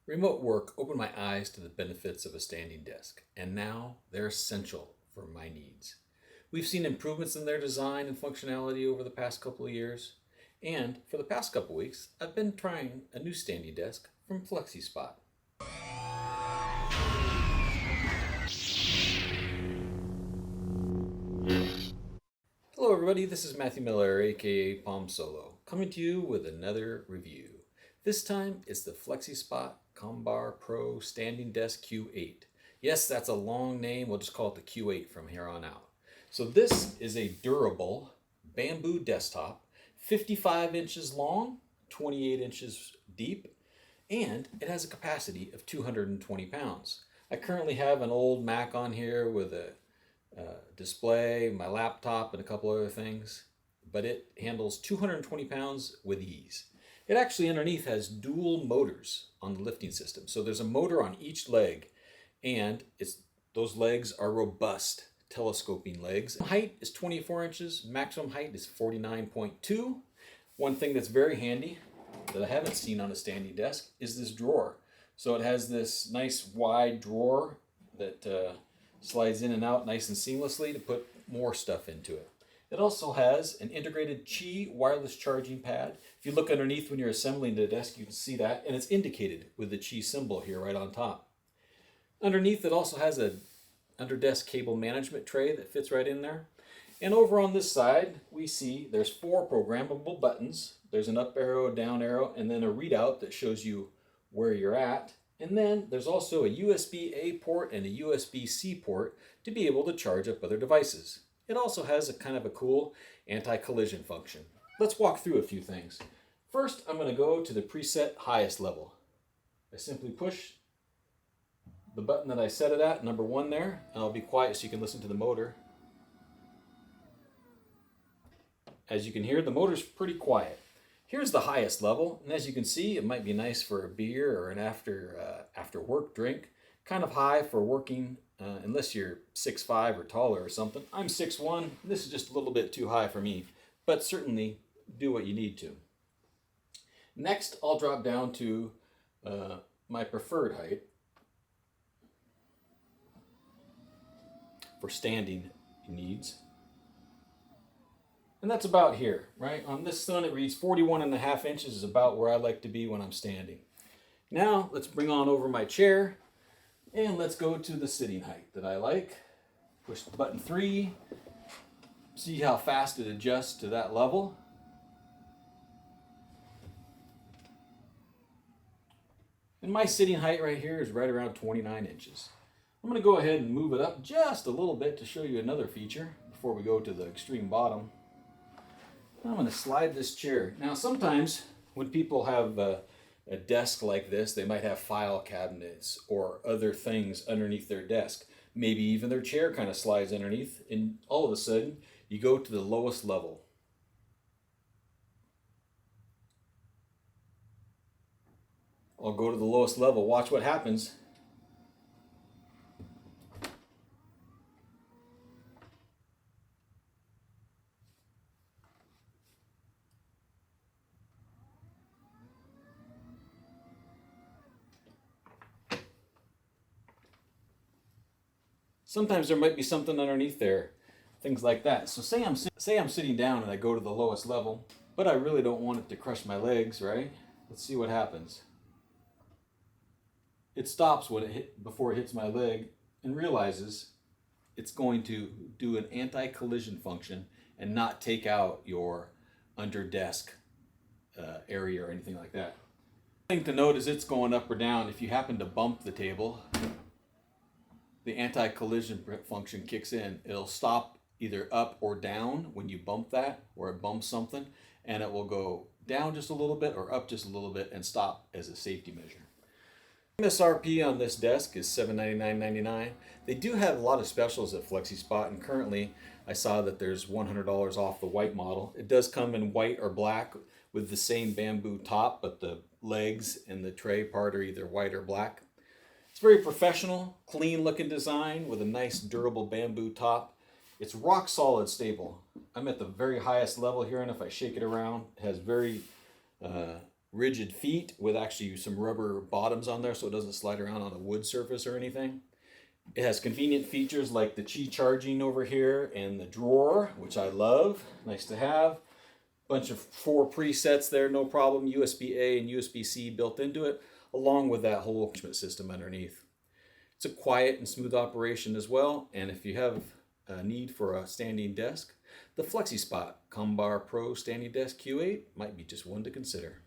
Remote work opened my eyes to the benefits of a standing desk, and now they're essential for my needs. We've seen improvements in their design and functionality over the past couple of years, and for the past couple of weeks, I've been trying a new standing desk from FlexiSpot. Hello, everybody. This is Matthew Miller, aka Palm Solo, coming to you with another review. This time it's the FlexiSpot Comhar Pro Standing Desk Q8. Yes, that's a long name. We'll just call it the Q8 from here on out. So this is a durable bamboo desktop, 55 inches long, 28 inches deep, and it has a capacity of 220 pounds. I currently have an old Mac on here with a display, my laptop, and a couple other things, but it handles 220 pounds with ease. It actually underneath has dual motors on the lifting system. So there's a motor on each leg, and those legs are robust telescoping legs. Height is 24 inches, maximum height is 49.2. One thing that's very handy that I haven't seen on a standing desk is this drawer. So it has this nice wide drawer that slides in and out nice and seamlessly to put more stuff into it. It also has an integrated Qi wireless charging pad. If you look underneath when you're assembling the desk, you can see that, and it's indicated with the Qi symbol here right on top. Underneath, it also has a under-desk cable management tray that fits right in there. And over on this side, we see there's 4 programmable buttons. There's an up arrow, down arrow, and then a readout that shows you where you're at. And then there's also a USB-A port and a USB-C port to be able to charge up other devices. It also has a kind of a cool anti-collision function. Let's walk through a few things. First, I'm going to go to the preset highest level. I simply push the button that I set it at, number 1 there, and I'll be quiet so you can listen to the motor. As you can hear, the motor's pretty quiet. Here's the highest level, and as you can see, it might be nice for a beer or an after work drink. Kind of high for working, unless you're 6'5" or taller or something. I'm 6'1". This is just a little bit too high for me, but certainly do what you need to. Next, I'll drop down to my preferred height for standing needs. And that's about here, right? On this one, it reads 41.5 inches is about where I like to be when I'm standing. Now, let's bring on over my chair, and let's go to the sitting height that I like. Push button 3, see how fast it adjusts to that level. And my sitting height right here is right around 29 inches. I'm going to go ahead and move it up just a little bit to show you another feature before we go to the extreme bottom. I'm going to slide this chair. Now sometimes when people have a desk like this, they might have file cabinets or other things underneath their desk. Maybe even their chair kind of slides underneath, and all of a sudden you go to the lowest level. I'll go to the lowest level. Watch what happens. Sometimes there might be something underneath there, things like that. So say I'm sitting down and I go to the lowest level, but I really don't want it to crush my legs, right? Let's see what happens. It stops before it hits my leg and realizes it's going to do an anti-collision function and not take out your under desk area or anything like that. The thing to note is it's going up or down. If you happen to bump the table, the anti-collision function kicks in. It'll stop either up or down when you bump that, or it bumps something, and it will go down just a little bit or up just a little bit and stop as a safety measure. MSRP on this desk is $799.99. They do have a lot of specials at FlexiSpot, and currently I saw that there's $100 off the white model. It does come in white or black with the same bamboo top, but the legs and the tray part are either white or black. It's very professional, clean looking design with a nice durable bamboo top. It's rock solid stable. I'm at the very highest level here, and if I shake it around, it has very rigid feet with actually some rubber bottoms on there so it doesn't slide around on a wood surface or anything. It has convenient features like the Qi charging over here and the drawer, which I love. Nice to have. Bunch of 4 presets there, no problem. USB-A and USB-C built into it, along with that whole management system underneath. It's a quiet and smooth operation as well, and if you have a need for a standing desk, the FlexiSpot Comhar Pro Standing Desk Q8 might be just one to consider.